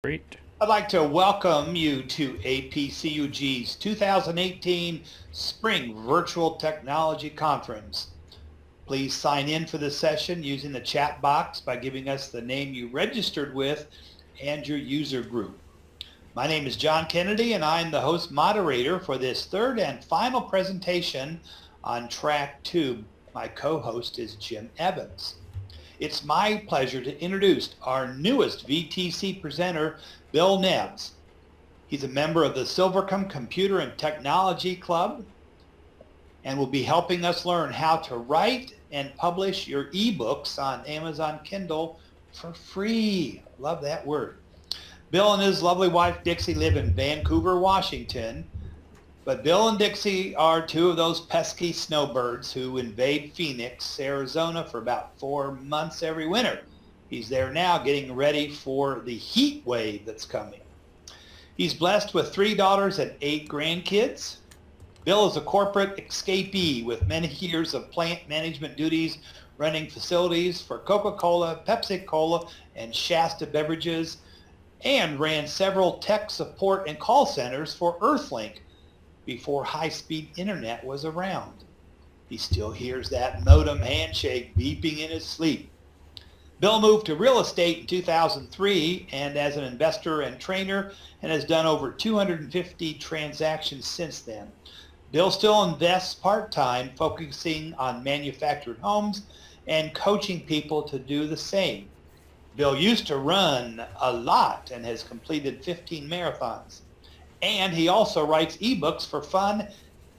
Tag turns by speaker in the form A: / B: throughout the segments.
A: Great.
B: I'd like to welcome you to APCUG's 2018 Spring Virtual Technology Conference. Please sign in for the session using the chat box by giving us the name you registered with and your user group. My name is John Kennedy and I'm the host moderator for this third and final presentation on Track 2. My co-host is Jim Evans. It's my pleasure to introduce our newest VTC presenter, Bill Neves. He's a member of the Silvercombe Computer and Technology Club and will be helping us learn how to write and publish your ebooks on Amazon Kindle for free. Love that word. Bill and his lovely wife Dixie live in Vancouver, Washington. But Bill and Dixie are two of those pesky snowbirds who invade Phoenix, Arizona for about 4 months every winter. He's there now getting ready for the heat wave that's coming. He's blessed with 3 daughters and 8 grandkids. Bill is a corporate escapee with many years of plant management duties running facilities for Coca-Cola, Pepsi-Cola, and Shasta Beverages, and ran several tech support and call centers for Earthlink before high-speed internet was around. He still hears that modem handshake beeping in his sleep. Bill moved to real estate in 2003 and as an investor and trainer and has done over 250 transactions since then. Bill still invests part-time, focusing on manufactured homes and coaching people to do the same. Bill used to run a lot and has completed 15 marathons. And he also writes ebooks for fun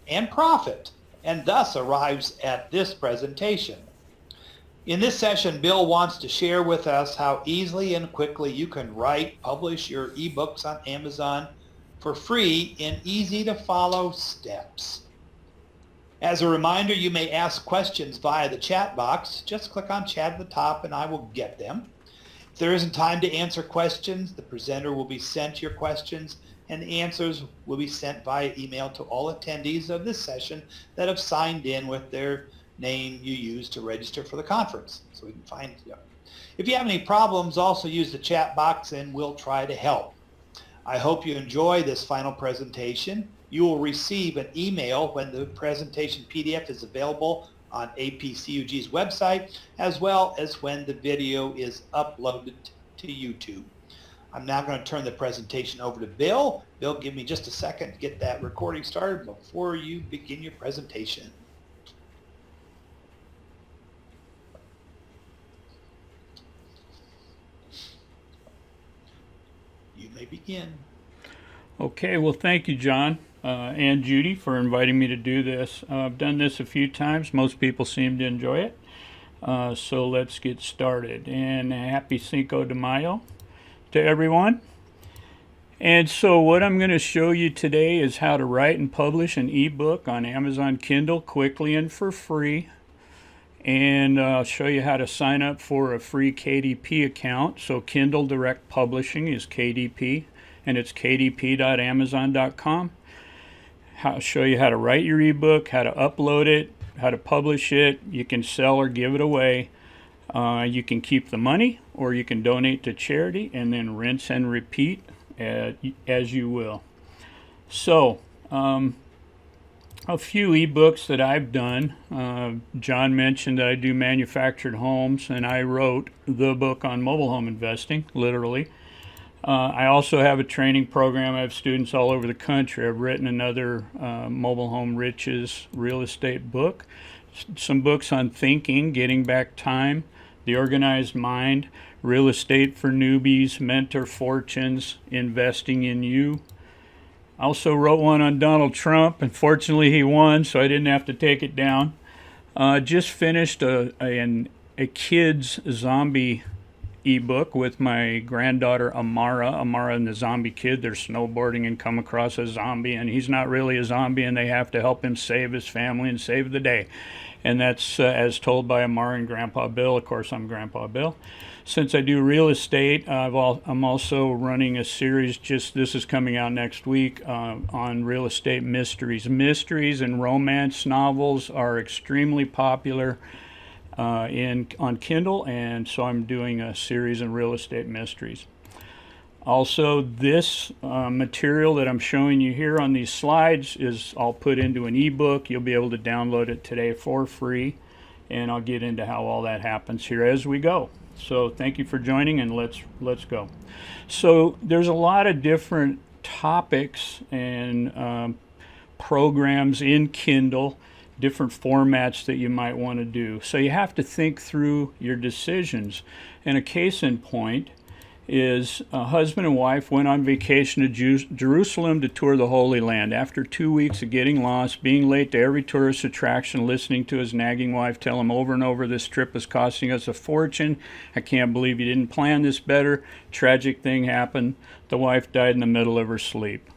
B: and profit, and thus arrives at this presentation. In this session, Bill wants to share with us how easily and quickly you can write, publish your ebooks on Amazon for free in easy-to-follow steps. As a reminder, you may ask questions via the chat box. Just click on chat at the top and I will get them. If there isn't time to answer questions, the presenter will be sent your questions and the answers will be sent via email to all attendees of this session that have signed in with their name you used to register for the conference, so we can find you. If you have any problems, also use the chat box and we'll try to help. I hope you enjoy this final presentation. You will receive an email when the presentation PDF is available on APCUG's website, as well as when the video is uploaded to YouTube. I'm now going to turn the presentation over to Bill. Bill, give me just a second to get that recording started before you begin your presentation. You may begin.
A: Okay, well, thank you, John and Judy, for inviting me to do this. I've done this a few times. Most people seem to enjoy it. So let's get started. And happy Cinco de Mayo to everyone. And so what I'm going to show you today is how to write and publish an ebook on Amazon Kindle quickly and for free. And I'll show you how to sign up for a free KDP account. So Kindle Direct Publishing is KDP, and it's kdp.amazon.com. I'll show you how to write your ebook, how to upload it, how to publish it. You can sell or give it away. You can keep the money or you can donate to charity and then rinse and repeat as you will. So a few ebooks that I've done. John mentioned that I do manufactured homes, and I wrote the book on mobile home investing, literally. I also have a training program. I have students all over the country. I've written another mobile home riches real estate book, some books on thinking, getting back time, the organized mind, real estate for newbies, mentor fortunes, investing in you. I also wrote one on Donald Trump. Unfortunately, he won, so I didn't have to take it down. Just finished a kid's zombie ebook with my granddaughter Amara and the zombie kid. They're snowboarding and come across a zombie, and he's not really a zombie, and they have to help him save his family and save the day. And that's as told by Amara and Grandpa Bill. Of course, I'm Grandpa Bill. Since I do real estate, I'm also running a series, this is coming out next week, on real estate mysteries. Mysteries and romance novels are extremely popular on Kindle, and so I'm doing a series in real estate mysteries. Also, this material that I'm showing you here on these slides is all put into an ebook. You'll be able to download it today for free, and I'll get into how all that happens here as we go. So thank you for joining, and let's go. So there's a lot of different topics and programs in Kindle, different formats that you might want to do. So you have to think through your decisions. And a case in point is a husband and wife went on vacation to Jerusalem to tour the Holy Land. After 2 weeks of getting lost, being late to every tourist attraction, listening to his nagging wife tell him over and over, this trip is costing us a fortune. I can't believe you didn't plan this better. Tragic thing happened. The wife died in the middle of her sleep.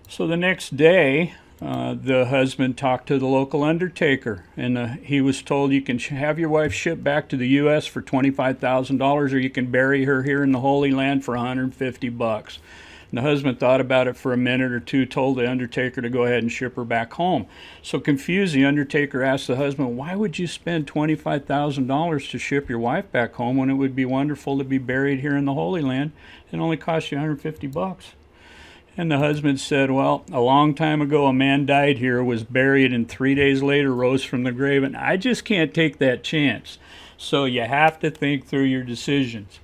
A: So the next day, the husband talked to the local undertaker, and he was told, you can have your wife shipped back to the U.S. for $25,000, or you can bury her here in the Holy Land for $150. And the husband thought about it for a minute or two, told the undertaker to go ahead and ship her back home. So confused, the undertaker asked the husband, why would you spend $25,000 to ship your wife back home when it would be wonderful to be buried here in the Holy Land and only cost you $150? And the husband said, well, a long time ago a man died here, was buried, and 3 days later rose from the grave, and I just can't take that chance. So you have to think through your decisions.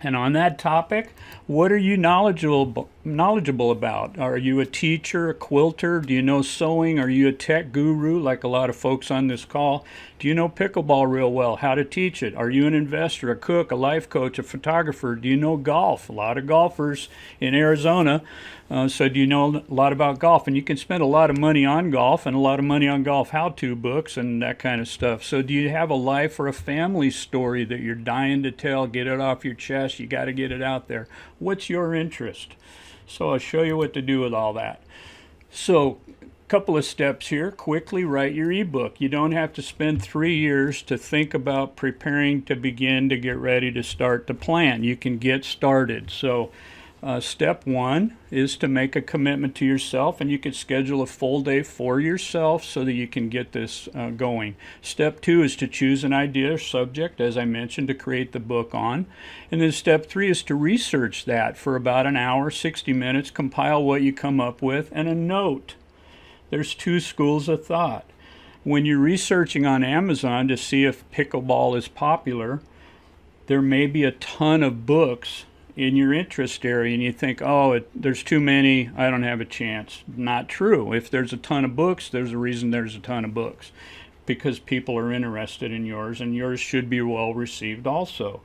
A: And on that topic, what are you knowledgeable about? Are you a teacher, a quilter? Do you know sewing? Are you a tech guru like a lot of folks on this call? Do you know pickleball real well? How to teach it? Are you an investor, a cook, a life coach, a photographer? Do you know golf? A lot of golfers in Arizona. So do you know a lot about golf? And you can spend a lot of money on golf and a lot of money on golf how-to books and that kind of stuff. So do you have a life or a family story that you're dying to tell? Get it off your chest. You got to get it out there. What's your interest? So I'll show you what to do with all that. So a couple of steps here. Quickly write your ebook. You don't have to spend 3 years to think about preparing to begin to get ready to start the plan. You can get started. So step one is to make a commitment to yourself, and you could schedule a full day for yourself so that you can get this going. Step two is to choose an idea or subject, as I mentioned, to create the book on. And then step three is to research that for about an hour, 60 minutes, compile what you come up with, and a note. There's two schools of thought. When you're researching on Amazon to see if pickleball is popular, there may be a ton of books in your interest area, and you think, oh, there's too many, I don't have a chance. Not true. If there's a ton of books, there's a reason there's a ton of books, because people are interested in yours, and yours should be well received also.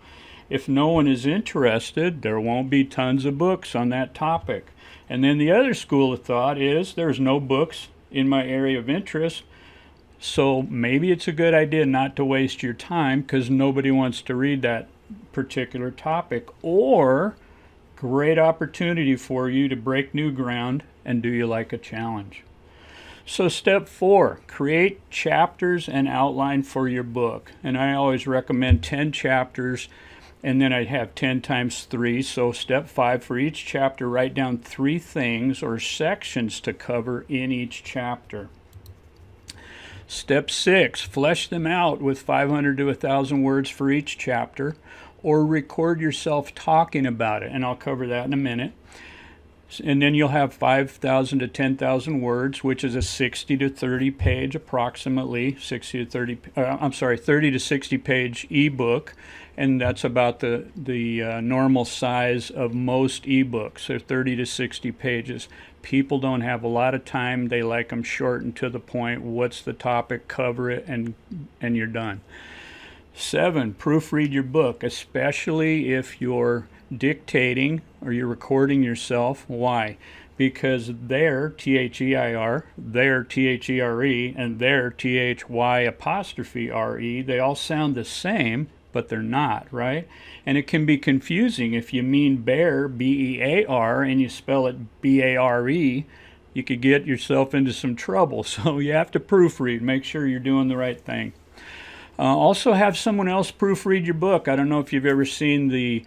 A: If no one is interested, there won't be tons of books on that topic. And then the other school of thought is there's no books in my area of interest, so maybe it's a good idea not to waste your time because nobody wants to read that particular topic. Or great opportunity for you to break new ground, and do you like a challenge? So step four, create chapters and outline for your book. And I always recommend 10 chapters, and then I have 10 times 3. So step 5, for each chapter, write down 3 things or sections to cover in each chapter. Step 6, flesh them out with 500 to 1,000 words for each chapter, or record yourself talking about it, and I'll cover that in a minute. And then you'll have 5,000 to 10,000 words, which is a 60 to 30 page, approximately 30 to 60 page ebook, and that's about the normal size of most ebooks, so 30 to 60 pages. People don't have a lot of time. They like them short and to the point. What's the topic? Cover it, and you're done. 7, proofread your book, especially if you're dictating or you're recording yourself. Why? Because their T-H-E-I-R, their T-H-E-R-E, and their T-H-Y''re, they all sound the same, but they're not, right? And it can be confusing. If you mean bear, B-E-A-R, and you spell it B-A-R-E, you could get yourself into some trouble. So you have to proofread. Make sure you're doing the right thing. Also have someone else proofread your book. I don't know if you've ever seen the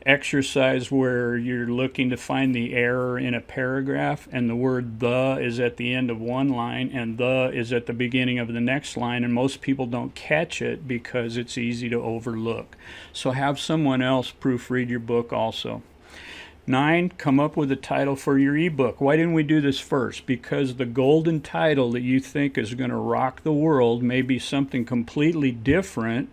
A: exercise where you're looking to find the error in a paragraph, and the word the is at the end of one line and the is at the beginning of the next line, and most people don't catch it because it's easy to overlook. So have someone else proofread your book also. 9, come up with a title for your ebook. Why didn't we do this first? Because the golden title that you think is going to rock the world may be something completely different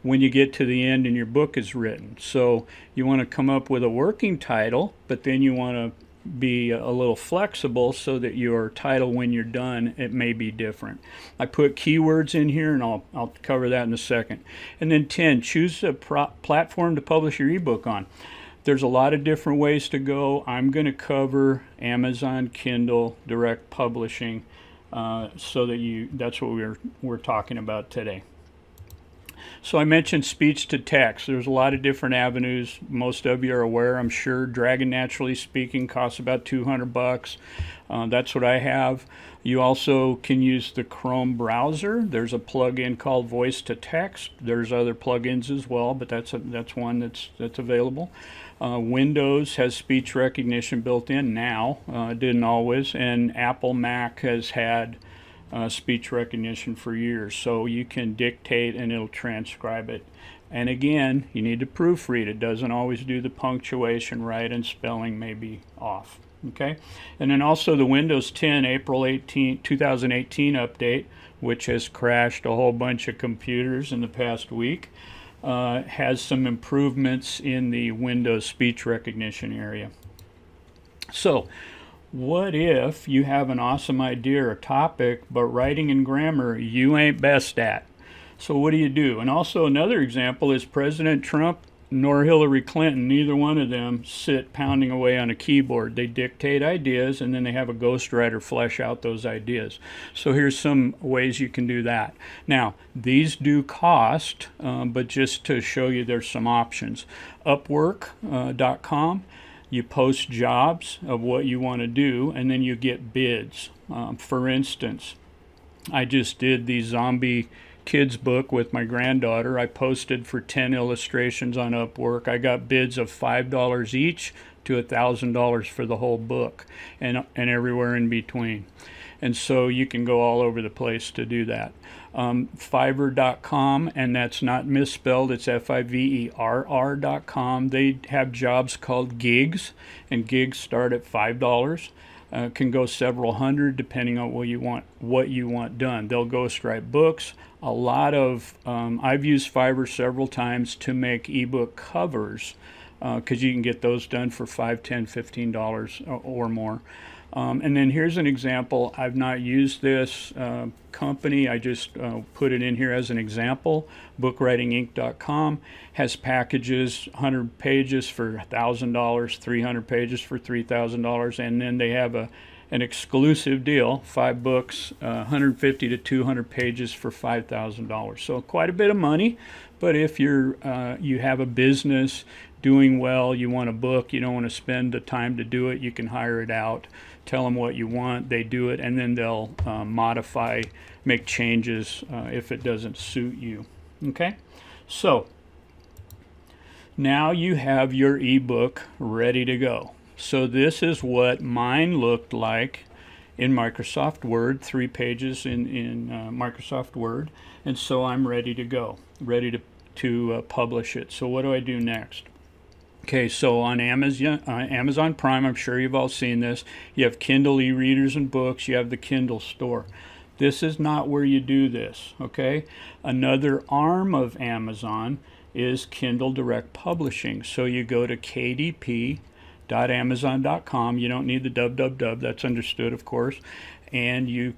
A: when you get to the end and your book is written. So you want to come up with a working title, but then you want to be a little flexible so that your title, when you're done, it may be different. I put keywords in here, and I'll cover that in a second. And then 10, choose a platform to publish your ebook on. There's a lot of different ways to go. I'm going to cover Amazon, Kindle, direct publishing, so that that's what we're talking about today. So I mentioned speech to text. There's a lot of different avenues. Most of you are aware, I'm sure. Dragon Naturally Speaking costs about $200. That's what I have. You also can use the Chrome browser. There's a plugin called Voice to Text. There's other plugins as well, but that's one that's available. Windows has speech recognition built in now. Didn't always, and Apple Mac has had speech recognition for years, so you can dictate and it'll transcribe it. And again, you need to proofread. It doesn't always do the punctuation right, and spelling may be off. Okay, and then also the Windows 10 April 18, 2018 update, which has crashed a whole bunch of computers in the past week, has some improvements in the Windows speech recognition area. So what if you have an awesome idea or topic, but writing and grammar you ain't best at? So what do you do? And also another example is President Trump nor Hillary Clinton, neither one of them sit pounding away on a keyboard. They dictate ideas, and then they have a ghostwriter flesh out those ideas. So here's some ways you can do that. Now, these do cost, but just to show you there's some options. Upwork.com. You post jobs of what you want to do, and then you get bids. For instance, I just did the zombie kids book with my granddaughter. I posted for 10 illustrations on Upwork. I got bids of $5 each to $1,000 for the whole book, and everywhere in between. And so you can go all over the place to do that. Fiverr.com, and that's not misspelled, it's Fiverr.com. They have jobs called gigs, and gigs start at $5. Can go several hundred depending on what you want done. They'll ghostwrite books. A lot of I've used Fiverr several times to make ebook covers, because you can get those done for $5, $10, $15 or more. And then here's an example. I've not used this company. I just put it in here as an example. Bookwritinginc.com has packages, 100 pages for $1,000, 300 pages for $3,000, and then they have an exclusive deal, 5 books, 150 to 200 pages for $5,000. So quite a bit of money, but if you have a business doing well, you want a book, you don't want to spend the time to do it, you can hire it out, tell them what you want, they do it, and then they'll modify, make changes if it doesn't suit you. Okay, so now you have your ebook ready to go. So this is what mine looked like in Microsoft Word, 3 pages in Microsoft Word, and so I'm ready to go, ready to publish it. So what do I do next? Okay, so on Amazon Prime, I'm sure you've all seen this. You have Kindle e-readers and books. You have the Kindle store. This is not where you do this, okay? Another arm of Amazon is Kindle Direct Publishing. So you go to kdp.amazon.com. You don't need the www. That's understood, of course. And you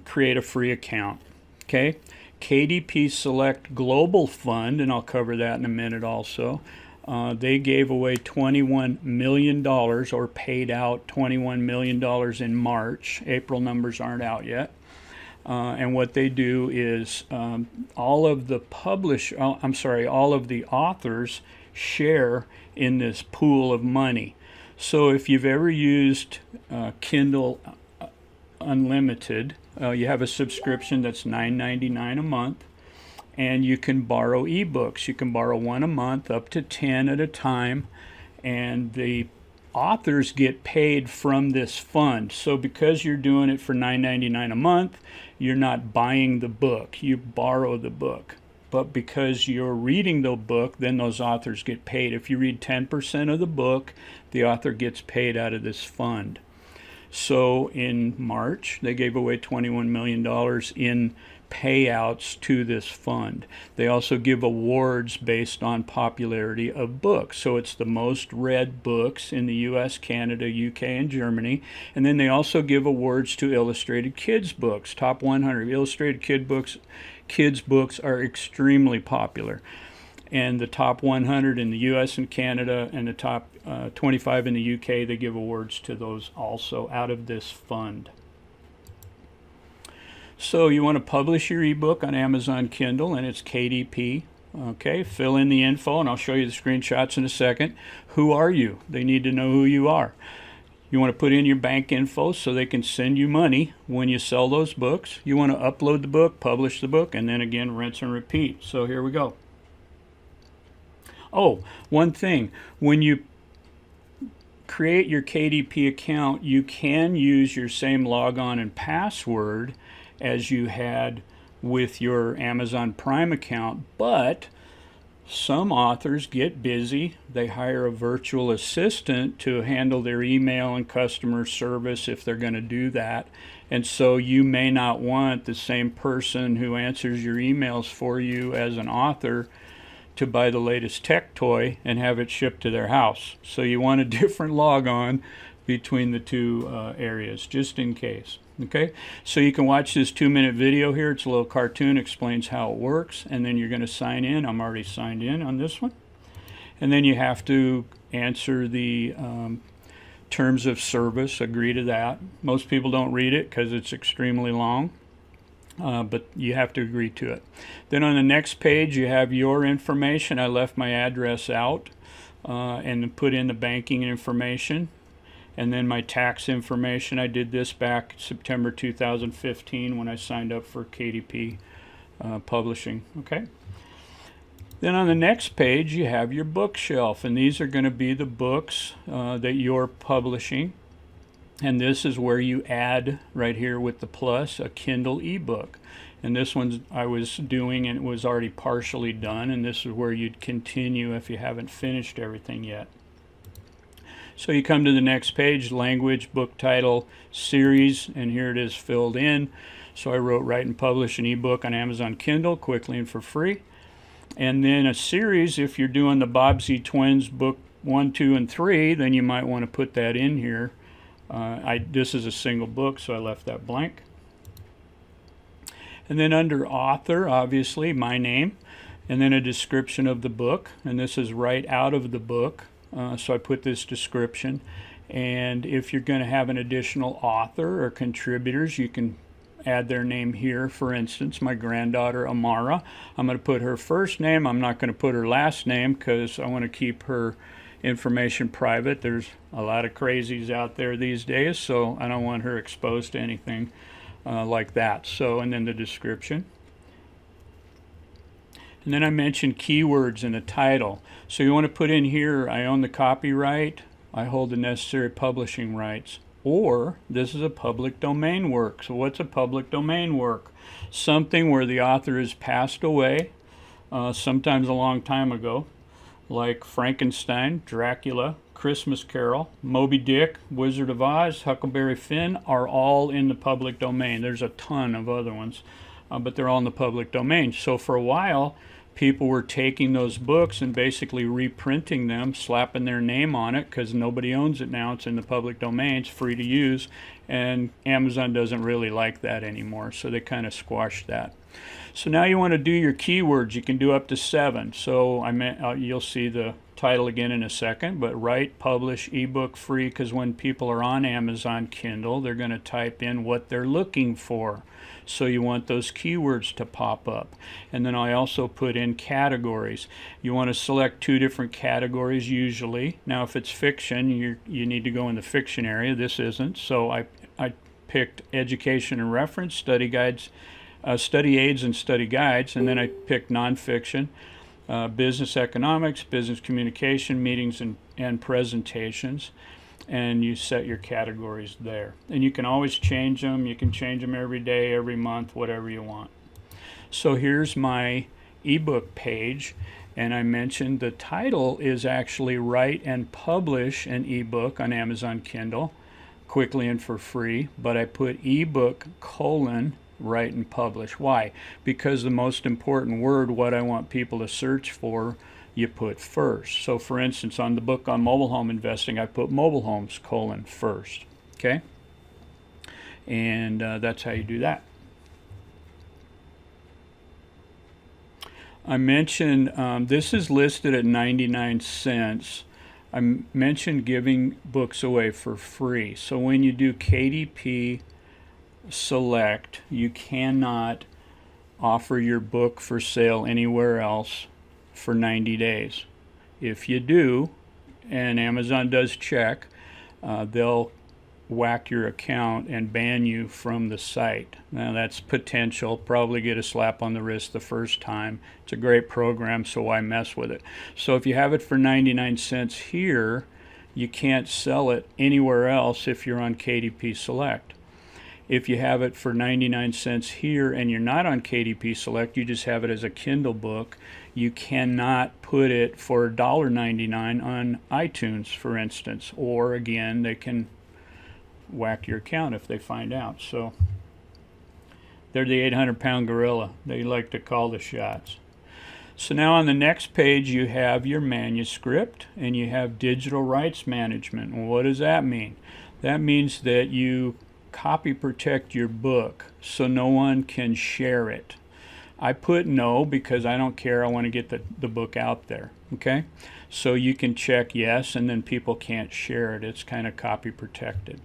A: create a free account, okay? KDP Select Global Fund, and I'll cover that in a minute also. They gave away $21 million, or paid out $21 million in March. April numbers aren't out yet. And what they do is all of the authors share in this pool of money. So if you've ever used Kindle Unlimited, you have a subscription that's $9.99 a month. And you can borrow ebooks. You can borrow 1 a month, up to 10 at a time, and the authors get paid from this fund. So because you're doing it for $9.99 a month, you're not buying the book. You borrow the book. but because you're reading the book, then those authors get paid. If you read 10% of the book, the author gets paid out of this fund. So in March, they gave away $21 million in payouts to this fund. They also give awards based on popularity of books. So it's the most read books in the US, Canada, UK, and Germany. And then they also give awards to illustrated kids books. Top 100 illustrated kids books are extremely popular. And the top 100 in the US and Canada and the top 25 in the UK, they give awards to those also out of this fund. So you want to publish your ebook on Amazon Kindle, and it's KDP. Okay, fill in the info, and I'll show you the screenshots in a second. Who are you? They need to know who you are. You want to put in your bank info so they can send you money when you sell those books. You want to upload the book, publish the book, and then again, rinse and repeat. So here we go. Oh, one thing. When you create your KDP account, you can use your same logon and password as you had with your Amazon Prime account, but some authors get busy. They hire a virtual assistant to handle their email and customer service if they're going to do that. And so you may not want the same person who answers your emails for you as an author to buy the latest tech toy and have it shipped to their house. So you want a different logon between the two areas, just in case. Okay, so you can watch this 2-minute video here. It's a little cartoon, explains how it works, and then you're going to sign in. I'm already signed in on this one. And then you have to answer the terms of service, agree to that. Most people don't read it because it's extremely long, but you have to agree to it. Then on the next page, you have your information. I left my address out and put in the banking information. And then my tax information. I did this back September 2015 when I signed up for KDP Publishing. Okay. Then on the next page, you have your bookshelf, and these are going to be the books that you're publishing. And this is where you add, right here with the plus, a Kindle ebook. And this one I was doing, and it was already partially done. And this is where you'd continue if you haven't finished everything yet. So you come to the next page, language, book title, series, and here it is filled in. So I wrote write and publish an ebook on Amazon Kindle quickly and for free. And then a series, if you're doing the Bobbsey Twins book 1, 2, and 3, then you might want to put that in here. This is a single book, so I left that blank. And then under author, obviously, my name, and then a description of the book. And this is right out of the book. So I put this description, and if you're going to have an additional author or contributors, you can add their name here. For instance, my granddaughter Amara, I'm going to put her first name. I'm not going to put her last name because I want to keep her information private. There's a lot of crazies out there these days, so I don't want her exposed to anything like that. So, and then the description. And then I mentioned keywords in the title. So you want to put in here, I own the copyright, I hold the necessary publishing rights, or this is a public domain work. So what's a public domain work? Something where the author has passed away, sometimes a long time ago, like Frankenstein, Dracula, Christmas Carol, Moby Dick, Wizard of Oz, Huckleberry Finn are all in the public domain. There's a ton of other ones, but they're all in the public domain. So for a while, people were taking those books and basically reprinting them, slapping their name on it because nobody owns it now. It's in the public domain. It's free to use. And Amazon doesn't really like that anymore, so they kind of squashed that. So now you want to do your keywords. You can do up to 7. So you'll see the title again in a second, but write, publish, ebook free, because when people are on Amazon Kindle, they're going to type in what they're looking for. So you want those keywords to pop up. And then I also put in categories. You want to select 2 different categories usually. Now if it's fiction, you need to go in the fiction area. This isn't. So I picked education and reference, study guides, study aids and study guides, and then I picked nonfiction, business economics, business communication, meetings and presentations. And you set your categories there. And you can always change them. You can change them every day, every month, whatever you want. So here's my ebook page, and I mentioned the title is actually Write and Publish an Ebook on Amazon Kindle quickly and for free, but I put ebook : write and publish. Why? Because the most important word, what I want people to search for, you put first. So for instance, on the book on mobile home investing, I put mobile homes : first. Okay? And that's how you do that. I mentioned this is listed at 99 cents. I mentioned giving books away for free. So when you do KDP Select, you cannot offer your book for sale anywhere else for 90 days. If you do, and Amazon does check, they'll whack your account and ban you from the site. Now that's potential, probably get a slap on the wrist the first time. It's a great program, so why mess with it? So if you have it for 99 cents here, you can't sell it anywhere else if you're on KDP Select. If you have it for 99 cents here and you're not on KDP Select, you just have it as a Kindle book, you cannot put it for $1.99 on iTunes, for instance, or again, they can whack your account if they find out. So they're the 800-pound gorilla. They like to call the shots. So now on the next page you have your manuscript and you have digital rights management. Well, what does that mean? That means that you copy protect your book so no one can share it. I put no because I don't care. I want to get the book out there. Okay? So you can check yes, and then people can't share it. It's kind of copy protected.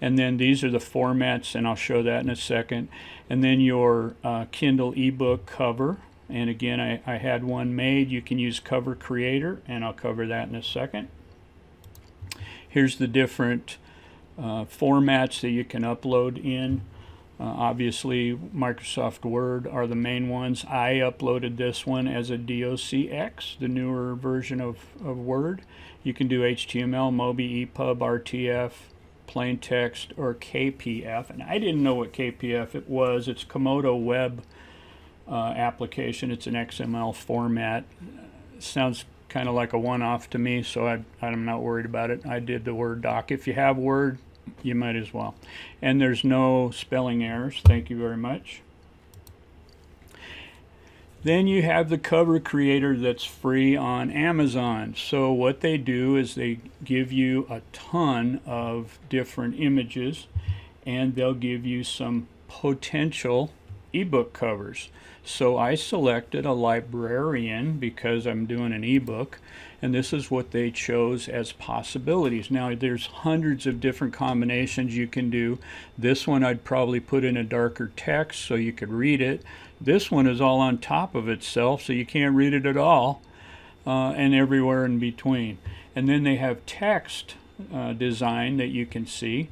A: And then these are the formats, and I'll show that in a second. And then your Kindle ebook cover. And again, I had one made. You can use Cover Creator, and I'll cover that in a second. Here's the different formats that you can upload in. Obviously, Microsoft Word are the main ones. I uploaded this one as a docx, the newer version of Word. You can do HTML, MOBI, EPUB, RTF, plain text, or KPF. And I didn't know what KPF it was. It's Komodo web application. It's an XML format. Sounds kind of like a one-off to me, so I'm not worried about it. I did the Word doc. If you have Word, you might as well. And there's no spelling errors. Thank you very much. Then you have the Cover Creator that's free on Amazon. So what they do is they give you a ton of different images, and they'll give you some potential ebook covers. So I selected a librarian because I'm doing an ebook, and this is what they chose as possibilities. Now there's hundreds of different combinations you can do. This one I'd probably put in a darker text so you could read it. This one is all on top of itself, so you can't read it at all, and everywhere in between. And then they have text design that you can see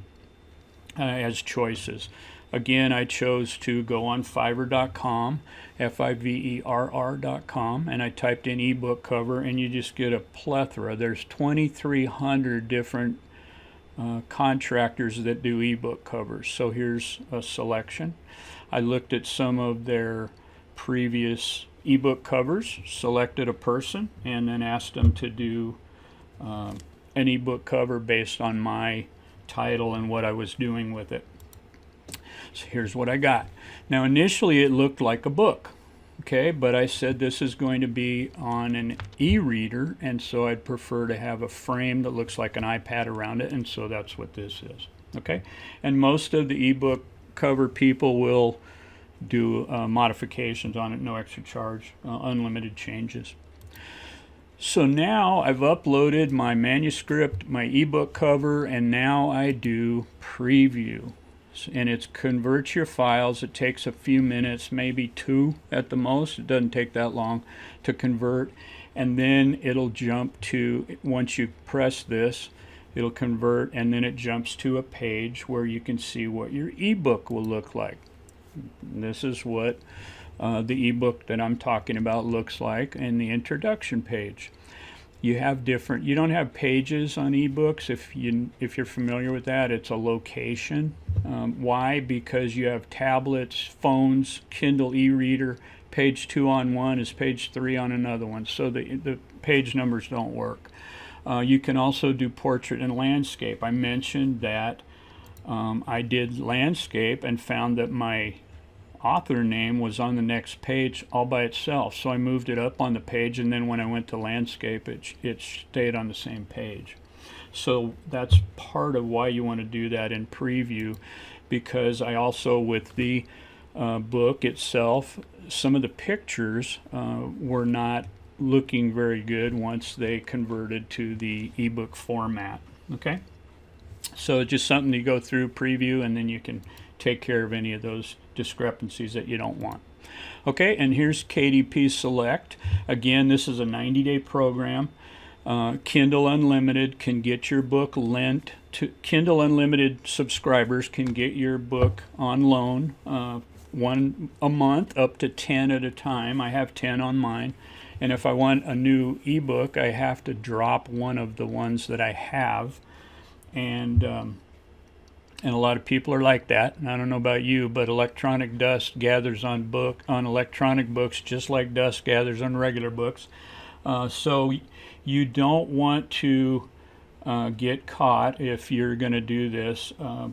A: as choices. Again, I chose to go on Fiverr.com, Fiverr.com, and I typed in ebook cover, and you just get a plethora. There's 2,300 different contractors that do ebook covers. So here's a selection. I looked at some of their previous ebook covers, selected a person, and then asked them to do an ebook cover based on my title and what I was doing with it. So here's what I got. Now initially it looked like a book, okay, but I said this is going to be on an e-reader, and so I'd prefer to have a frame that looks like an iPad around it, and so that's what this is, okay? And most of the ebook cover people will do modifications on it, no extra charge, unlimited changes. So now I've uploaded my manuscript, my ebook cover, and now I do preview. And it's convert your files. It takes a few minutes, maybe 2 at the most. It doesn't take that long to convert. And then it'll jump to, once you press this, it'll convert, and then it jumps to a page where you can see what your ebook will look like. And this is what the ebook that I'm talking about looks like in the introduction page. You have different, you don't have pages on ebooks. If you're familiar with that, it's a location. Why? Because you have tablets, phones, Kindle e-reader, page 2 on one is page 3 on another one, so the page numbers don't work. You can also do portrait and landscape. I mentioned that I did landscape and found that my author name was on the next page all by itself, so I moved it up on the page, and then when I went to landscape it stayed on the same page. So that's part of why you want to do that in preview, because I also, with the book itself, some of the pictures were not looking very good once they converted to the ebook format. Okay, so it's just something you go through, preview, and then you can take care of any of those discrepancies that you don't want. Okay, and here's KDP Select. Again, this is a 90-day program. Kindle Unlimited can get your book lent to Kindle Unlimited subscribers can get your book on loan, one a month, up to 10 at a time. I have 10 on mine, and if I want a new ebook, I have to drop one of the ones that I have, and a lot of people are like that. And I don't know about you, but electronic dust gathers on electronic books just like dust gathers on regular books. So you don't want to get caught, if you're going to do this,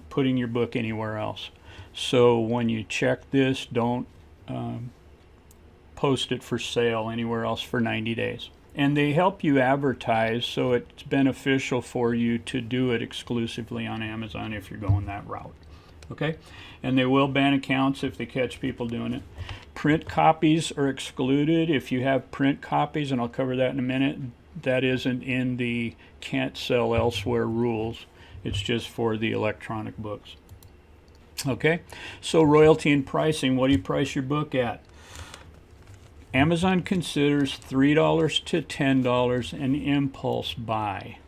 A: putting your book anywhere else. So when you check this, don't post it for sale anywhere else for 90 days. And they help you advertise, so it's beneficial for you to do it exclusively on Amazon if you're going that route. Okay? And they will ban accounts if they catch people doing it. Print copies are excluded. If you have print copies, and I'll cover that in a minute, that isn't in the can't sell elsewhere rules. It's just for the electronic books. Okay? So royalty and pricing, what do you price your book at? Amazon considers $3 to $10 an impulse buy.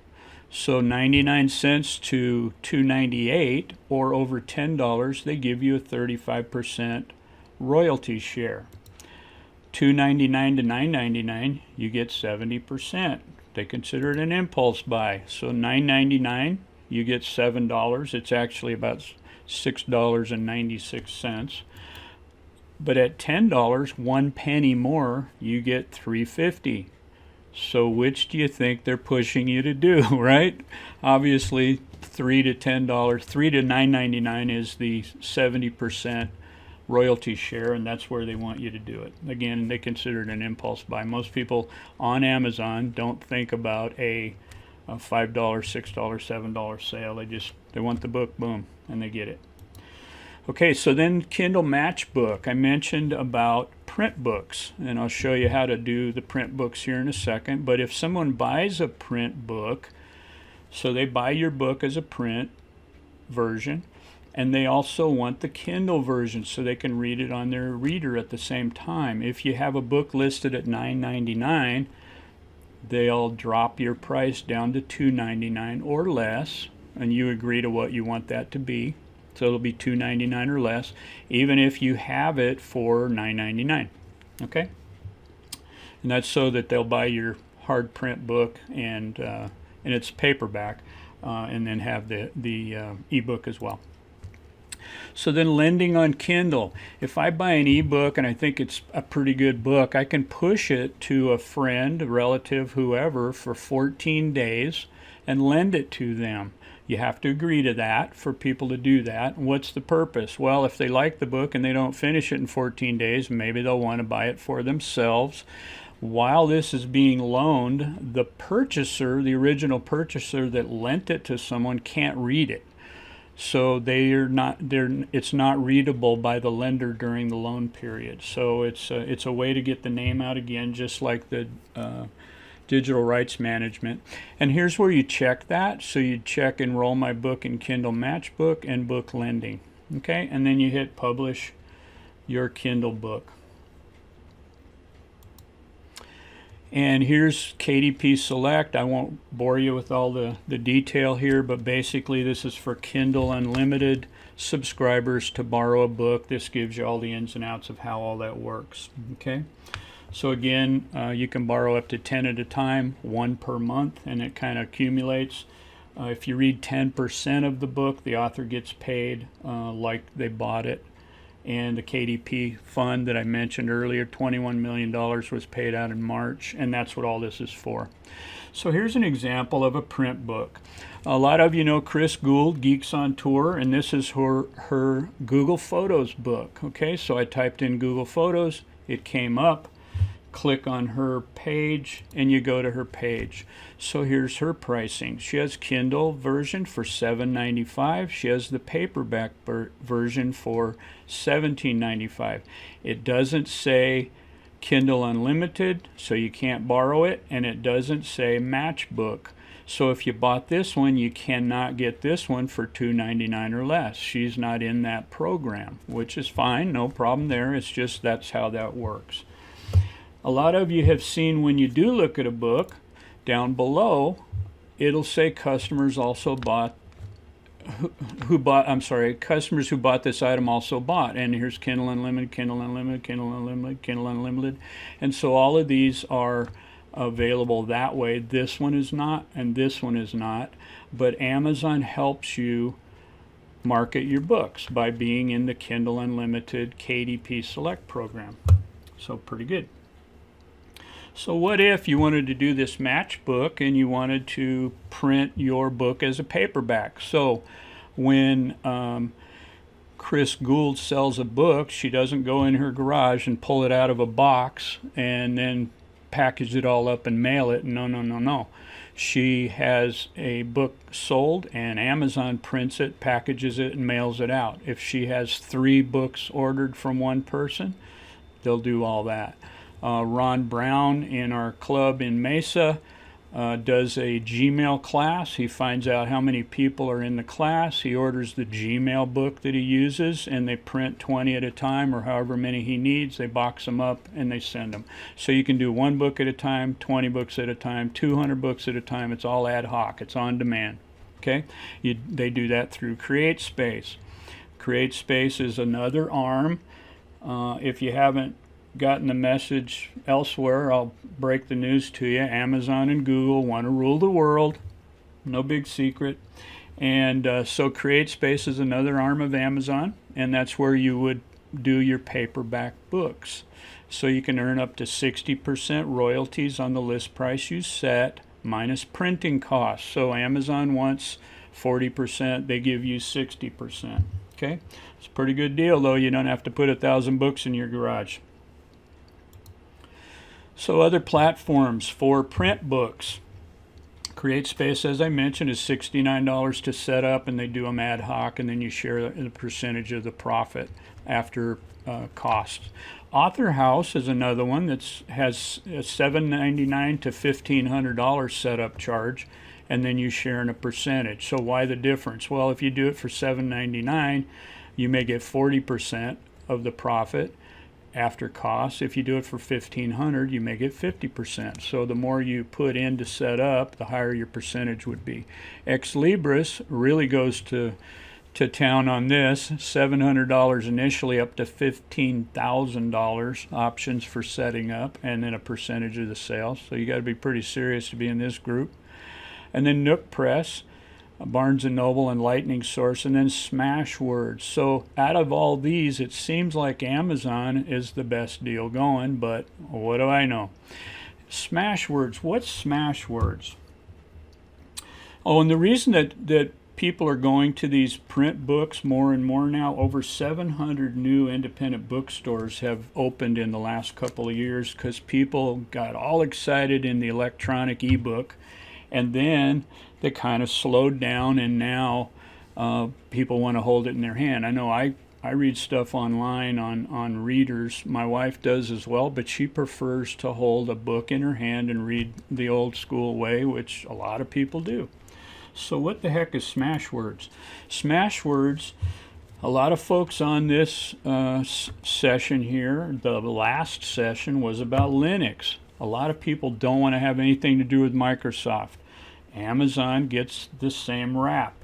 A: So 99 cents to $2.98 or over $10, they give you a 35% royalty share. $2.99 to $9.99, you get 70%. They consider it an impulse buy. So $9.99, you get $7. It's actually about $6.96. But at $10, 1 penny more, you get $3.50. So which do you think they're pushing you to do, right? Obviously, $3 to $10, $3 to $9.99 is the 70% royalty share, and that's where they want you to do it. Again, they consider it an impulse buy. Most people on Amazon don't think about a $5, $6, $7 sale. They want the book, boom, and they get it. Okay, so then Kindle Matchbook. I mentioned about print books, and I'll show you how to do the print books here in a second. But if someone buys a print book, so they buy your book as a print version, and they also want the Kindle version so they can read it on their reader at the same time. If you have a book listed at $9.99, they'll drop your price down to $2.99 or less, and you agree to what you want that to be. So it'll be $2.99 or less, even if you have it for $9.99. Okay, and that's so that they'll buy your hard print book and it's paperback, and then have the ebook as well. So then lending on Kindle. If I buy an ebook and I think it's a pretty good book, I can push it to a friend, a relative, whoever, for 14 days and lend it to them. You have to agree to that for people to do that. What's the purpose? Well, if they like the book and they don't finish it in 14 days, maybe they'll want to buy it for themselves. While this is being loaned, the purchaser, the original purchaser that lent it to someone, can't read it. So it's not readable by the lender during the loan period. So it's a way to get the name out again, just like the digital rights management. And here's where you check that. So you check enroll my book in Kindle Matchbook and book lending. Okay, and then you hit publish your Kindle book. And here's KDP Select. I won't bore you with all the detail here, but basically this is for Kindle Unlimited subscribers to borrow a book. This gives you all the ins and outs of how all that works. Okay, so again, you can borrow up to 10 at a time, 1 per month, and it kind of accumulates. If you read 10% of the book, the author gets paid like they bought it. And the KDP fund that I mentioned earlier, $21 million was paid out in March, and that's what all this is for. So here's an example of a print book. A lot of you know Chris Gould, Geeks on Tour, and this is her Google Photos book. Okay, so I typed in Google Photos, it came up. Click on her page and you go to her page. So here's her pricing. She has Kindle version for $7.95. She has the paperback version for $17.95. It doesn't say Kindle Unlimited, so you can't borrow it, and it doesn't say Matchbook. So if you bought this one, you cannot get this one for $2.99 or less. She's not in that program, which is fine, no problem there. It's just that's how that works. A lot of you have seen when you do look at a book, down below, it'll say customers also bought, customers who bought this item also bought. And here's Kindle Unlimited, Kindle Unlimited, Kindle Unlimited, Kindle Unlimited. And so all of these are available that way. This one is not, and this one is not. But Amazon helps you market your books by being in the Kindle Unlimited KDP Select program. So pretty good. So what if you wanted to do this matchbook and you wanted to print your book as a paperback? So when Chris Gould sells a book, she doesn't go in her garage and pull it out of a box and then package it all up and mail it. No. She has a book sold and Amazon prints it, packages it, and mails it out. If she has 3 books ordered from one person, they'll do all that. Ron Brown in our club in Mesa does a Gmail class. He finds out how many people are in the class. He orders the Gmail book that he uses, and they print 20 at a time or however many he needs. They box them up and they send them. So you can do 1 book at a time, 20 books at a time, 200 books at a time. It's all ad hoc. It's on demand. Okay? They do that through CreateSpace. CreateSpace is another arm. If you haven't gotten the message elsewhere, I'll break the news to you. Amazon and Google want to rule the world. No big secret. And so CreateSpace is another arm of Amazon, and that's where you would do your paperback books. So you can earn up to 60% royalties on the list price you set minus printing costs. So Amazon wants 40%, they give you 60%. Okay? It's a pretty good deal, though. You don't have to put 1,000 books in your garage. So other platforms for print books. CreateSpace, as I mentioned, is $69 to set up, and they do them ad hoc, and then you share the percentage of the profit after costs. Author House is another one that has a $7.99 to $1,500 setup charge, and then you share in a percentage. So why the difference? Well, if you do it for $7.99, you may get 40% of the profit after costs. If you do it for $1,500, you may get 50%. So the more you put in to set up, the higher your percentage would be. Ex Libris really goes to town on this. $700 initially, up to $15,000 options for setting up, and then a percentage of the sales. So you got to be pretty serious to be in this group. And then Nook Press, Barnes & Noble, and Lightning Source, and then Smashwords. So out of all these, it seems like Amazon is the best deal going, but what do I know? Smashwords. What's Smashwords? Oh, and the reason that people are going to these print books more and more now, over 700 new independent bookstores have opened in the last couple of years because people got all excited in the electronic ebook, and then they kind of slowed down, and now people want to hold it in their hand. I know I read stuff online on readers. My wife does as well, but she prefers to hold a book in her hand and read the old school way, which a lot of people do. So what the heck is Smashwords? Smashwords, a lot of folks on this session here, the last session was about Linux. A lot of people don't want to have anything to do with Microsoft. Amazon gets the same rap.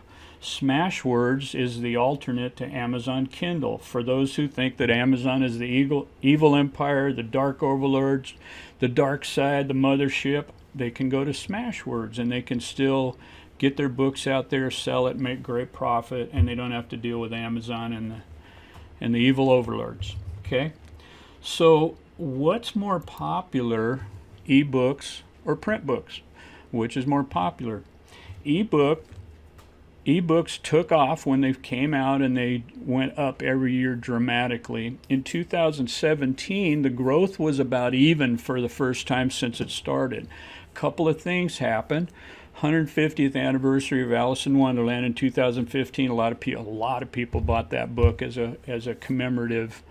A: Smashwords is the alternate to Amazon Kindle. For those who think that Amazon is the evil empire, the dark overlords, the dark side, the mothership, they can go to Smashwords and they can still get their books out there, sell it, make great profit, and they don't have to deal with Amazon and the evil overlords. Okay, so what's more popular, ebooks or print books? Which is more popular? Ebooks took off when they came out, and they went up every year dramatically. In 2017, the growth was about even for the first time since it started. A couple of things happened. 150th anniversary of Alice in Wonderland in 2015. A lot of people bought that book as a commemorative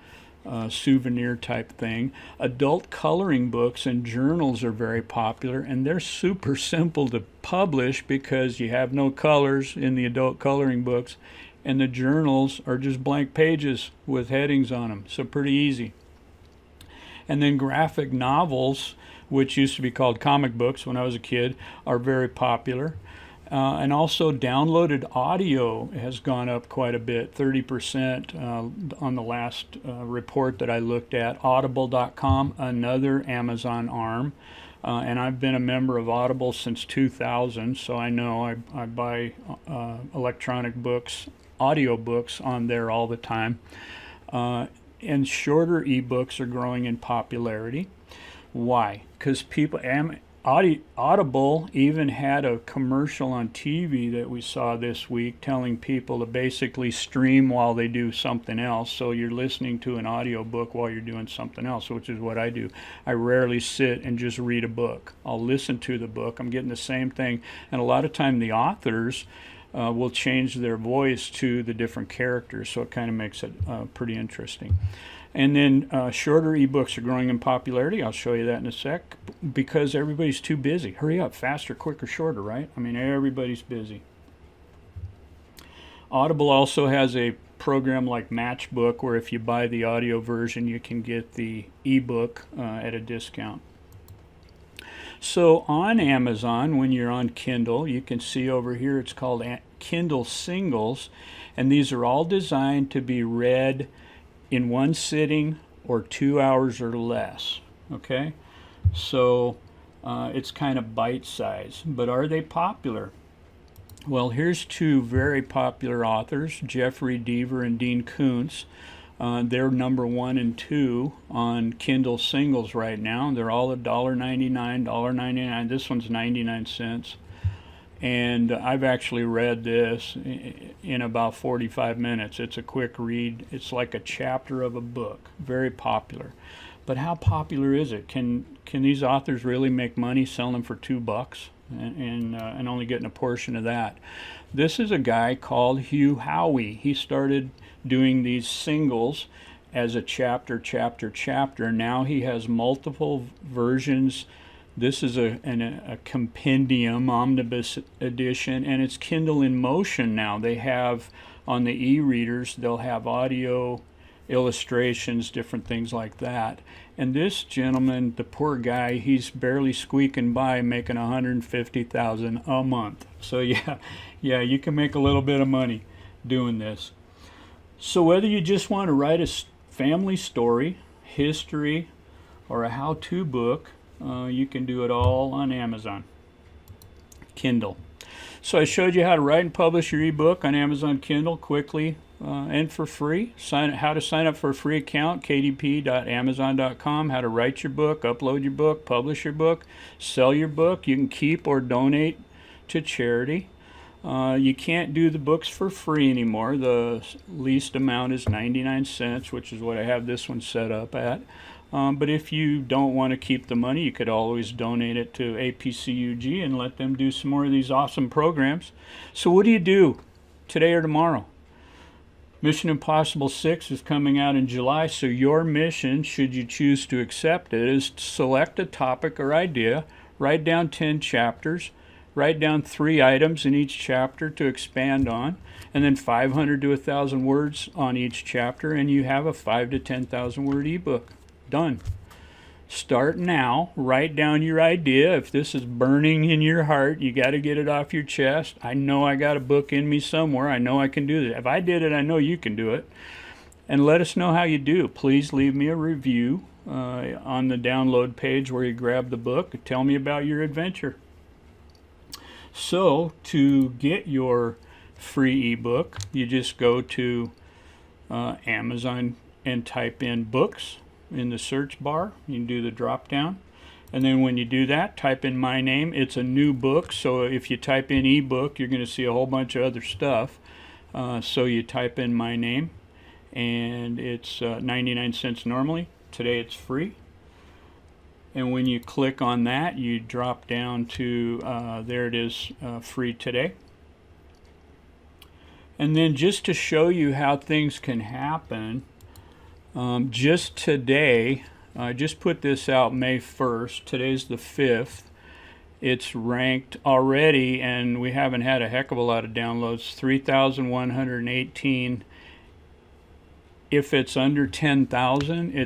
A: souvenir type thing. Adult coloring books and journals are very popular, and they're super simple to publish because you have no colors in the adult coloring books, and the journals are just blank pages with headings on them, so pretty easy. And then graphic novels, which used to be called comic books when I was a kid, are very popular. And also downloaded audio has gone up quite a bit, 30% on the last report that I looked at. Audible.com, another Amazon arm. And I've been a member of Audible since 2000, so I know I buy electronic books, audio books on there all the time. And shorter ebooks are growing in popularity. Why? Because Audible even had a commercial on TV that we saw this week telling people to basically stream while they do something else. So you're listening to an audio book while you're doing something else, which is what I do. I rarely sit and just read a book. I'll listen to the book. I'm getting the same thing. And a lot of time the authors will change their voice to the different characters, so it kind of makes it pretty interesting. And then shorter ebooks are growing in popularity. I'll show you that in a sec, because everybody's too busy. Hurry up, faster, quicker, shorter, right? I mean, everybody's busy. Audible also has a program like Matchbook, where if you buy the audio version, you can get the ebook at a discount. So on Amazon, when you're on Kindle, you can see over here it's called Kindle Singles, and these are all designed to be read in one sitting or 2 hours or less. Okay, so it's kind of bite-sized. But are they popular? Well, here's two very popular authors, Jeffrey Deaver and Dean Koontz. They're number 1 and 2 on Kindle Singles right now. They're all $1.99, $1.99. This one's 99 cents. And I've actually read this in about 45 minutes. It's a quick read. It's like a chapter of a book. Very popular. But how popular is it? Can these authors really make money selling them for $2 and only getting a portion of that? This is a guy called Hugh Howey. He started doing these singles as a chapter. Now he has multiple versions. This is a compendium, omnibus edition, and it's Kindle in Motion now. They have, on the e-readers, they'll have audio, illustrations, different things like that. And this gentleman, the poor guy, he's barely squeaking by, making $150,000 a month. So yeah, you can make a little bit of money doing this. So whether you just want to write a family story, history, or a how-to book, you can do it all on Amazon Kindle. So I showed you how to write and publish your ebook on Amazon Kindle quickly and for free. How to sign up for a free account, kdp.amazon.com. How to write your book, upload your book, publish your book, sell your book. You can keep or donate to charity. You can't do the books for free anymore. The least amount is 99 cents, which is what I have this one set up at. But if you don't want to keep the money, you could always donate it to APCUG and let them do some more of these awesome programs. So what do you do today or tomorrow? Mission Impossible 6 is coming out in July, so your mission, should you choose to accept it, is to select a topic or idea, write down 10 chapters, write down 3 items in each chapter to expand on, and then 500 to 1,000 words on each chapter, and you have a 5,000 to 10,000 word ebook. Done. Start now. Write down your idea. If this is burning in your heart, you got to get it off your chest. I know I got a book in me somewhere. I know I can do this. If I did it, I know you can do it. And let us know how you do. Please leave me a review on the download page where you grab the book. Tell me about your adventure. So to get your free ebook, you just go to Amazon and type in books in the search bar. You can do the drop down. And then when you do that, type in my name. It's a new book, so if you type in ebook, you're going to see a whole bunch of other stuff. So you type in my name, and it's 99 cents normally. Today it's free. And when you click on that, you drop down to, there it is, free today. And then just to show you how things can happen, just today, I just put this out May 1st. Today's the 5th. It's ranked already, and we haven't had a heck of a lot of downloads, 3,118. If it's under 10,000,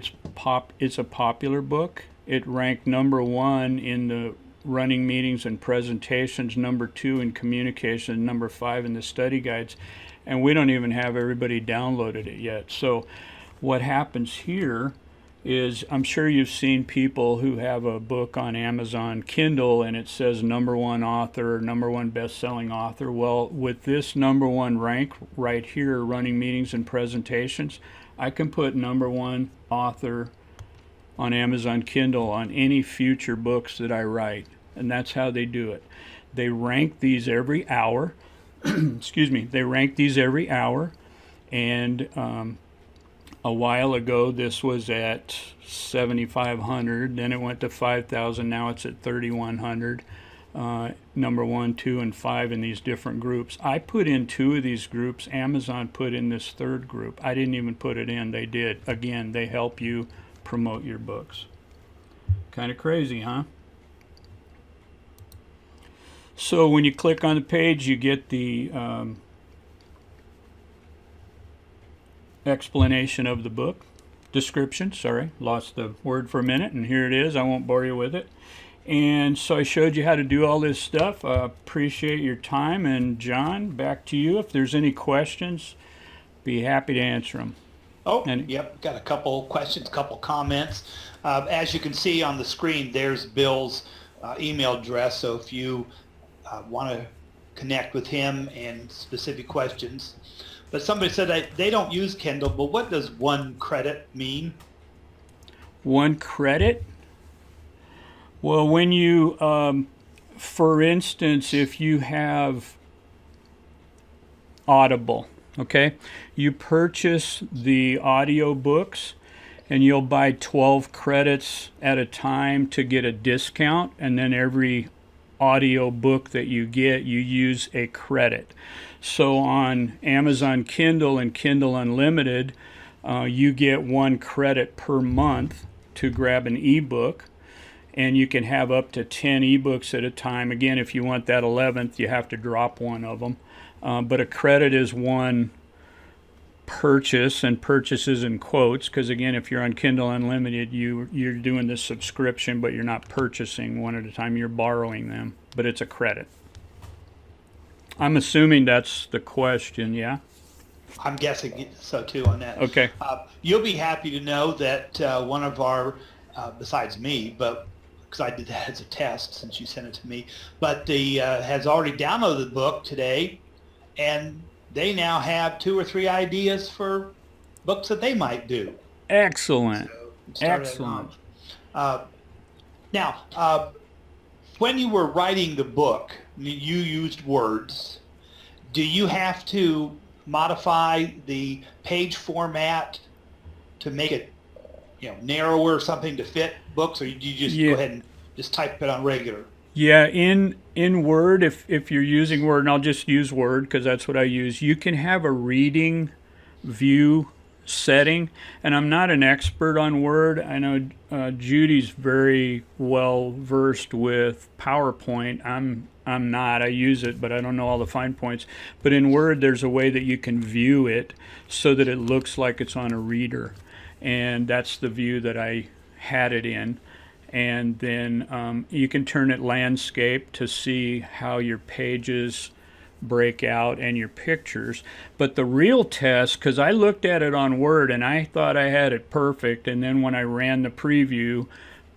A: it's a popular book. It ranked number 1 in the running meetings and presentations, number 2 in communication, number 5 in the study guides, and we don't even have everybody downloaded it yet. So what happens here is, I'm sure you've seen people who have a book on Amazon Kindle and it says number 1 author, number 1 best-selling author. Well, with this number 1 rank right here, running meetings and presentations, I can put number 1 author on Amazon Kindle on any future books that I write. And that's how they do it. They rank these every hour. Excuse me. They rank these every hour. And a while ago, this was at 7,500. Then it went to 5,000. Now it's at 3,100. Number 1, 2, and 5 in these different groups. I put in 2 of these groups. Amazon put in this 3rd group. I didn't even put it in. They did. Again, they help you promote your books. Kind of crazy, huh? So when you click on the page, you get the explanation of the book. Description, sorry, lost the word for a minute, and here it is. I won't bore you with it. And so I showed you how to do all this stuff. Appreciate your time. And John, back to you. If there's any questions, be happy to answer them.
B: Oh, yep, got a couple questions, couple comments. As you can see on the screen, there's Bill's email address, so if you want to connect with him and specific questions. But somebody said they don't use Kindle, but what does 1 credit mean?
A: 1 credit? Well, when you, for instance, if you have Audible, okay, you purchase the audio books and you'll buy 12 credits at a time to get a discount, and then every audio book that you get, you use a credit. So on Amazon Kindle and Kindle Unlimited, you get 1 credit per month to grab an ebook, and you can have up to 10 ebooks at a time. Again, if you want that 11th, you have to drop 1 of them. But a credit is 1 purchase, and purchases in quotes, because again, if you're on Kindle Unlimited, you're doing the subscription, but you're not purchasing 1 at a time, you're borrowing them, but it's a credit. I'm assuming that's the question, yeah?
B: I'm guessing so too on that.
A: Okay.
B: You'll be happy to know that one of our, besides me, but because I did that as a test since you sent it to me, but the has already downloaded the book today, and they now have 2 or 3 ideas for books that they might do.
A: Excellent.
B: So
A: excellent.
B: Now, when you were writing the book, you used words. Do you have to modify the page format to make it, narrower or something to fit books, or do you just go ahead and just type it on regular?
A: Yeah, in Word, if you're using Word, and I'll just use Word because that's what I use, you can have a reading view setting, and I'm not an expert on Word. I know Judy's very well versed with PowerPoint. I'm not. I use it, but I don't know all the fine points. But in Word, there's a way that you can view it so that it looks like it's on a reader, and that's the view that I had it in. And then you can turn it landscape to see how your pages break out and your pictures. But the real test, because I looked at it on Word and I thought I had it perfect, and then when I ran the preview,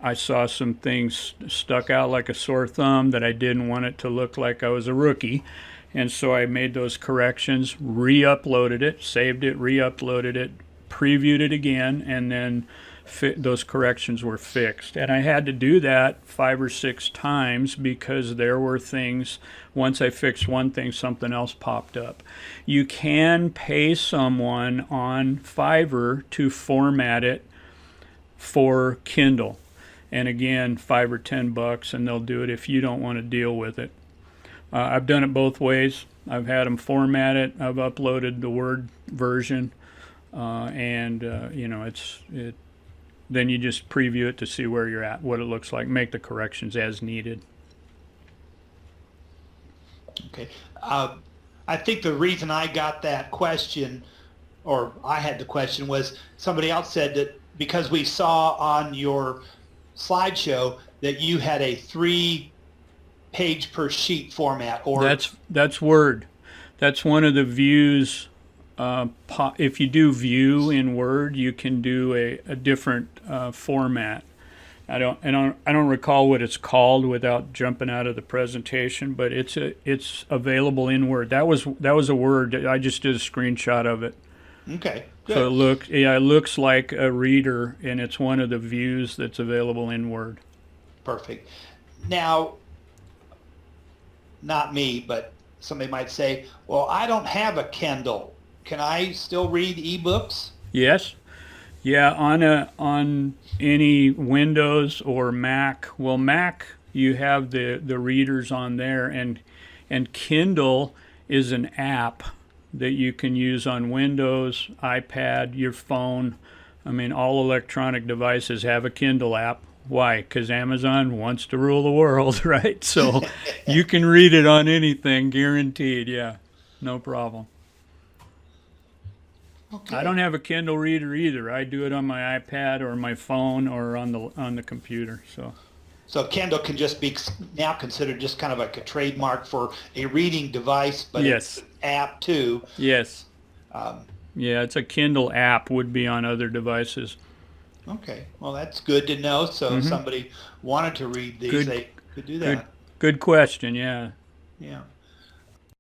A: I saw some things stuck out like a sore thumb that I didn't want it to look like I was a rookie. And so I made those corrections, re-uploaded it, saved it, re-uploaded it, previewed it again, and then those corrections were fixed. And I had to do that 5 or 6 times because there were things, once I fixed one thing, something else popped up. You can pay someone on Fiverr to format it for Kindle. And again, $5 or $10, and they'll do it if you don't want to deal with it. I've done it both ways. I've had them format it. I've uploaded the Word version, and then you just preview it to see where you're at, what it looks like, make the corrections as needed.
B: Okay. I think the reason I got that question, or I had the question, was somebody else said that because we saw on your slideshow that you had a 3-page per sheet format, or
A: that's Word. That's one of the views. If you do view in Word, you can do a different format. I don't recall what it's called without jumping out of the presentation, but it's available in Word. That was a Word. I just did a screenshot of it.
B: Okay. Good.
A: So it looks like a reader, and it's one of the views that's available in Word.
B: Perfect. Now, not me, but somebody might say, well, I don't have a Kindle. Can I still read ebooks?
A: Yes. Yeah, on any Windows or Mac. Well, Mac, you have the readers on there, and Kindle is an app that you can use on Windows, iPad, your phone. I mean, all electronic devices have a Kindle app. Why? Because Amazon wants to rule the world, right? So you can read it on anything, guaranteed. Yeah, no problem.
B: Okay.
A: I don't have a Kindle reader either. I do it on my iPad or my phone or on the computer.
B: So Kindle can just be now considered just kind of like a trademark for a reading device, but
A: yes,
B: it's an app too.
A: Yes. Yeah, it's a Kindle app, would be on other devices.
B: Okay, well that's good to know. So if somebody wanted to read these, they could do that.
A: Good question. Yeah.
B: Yeah.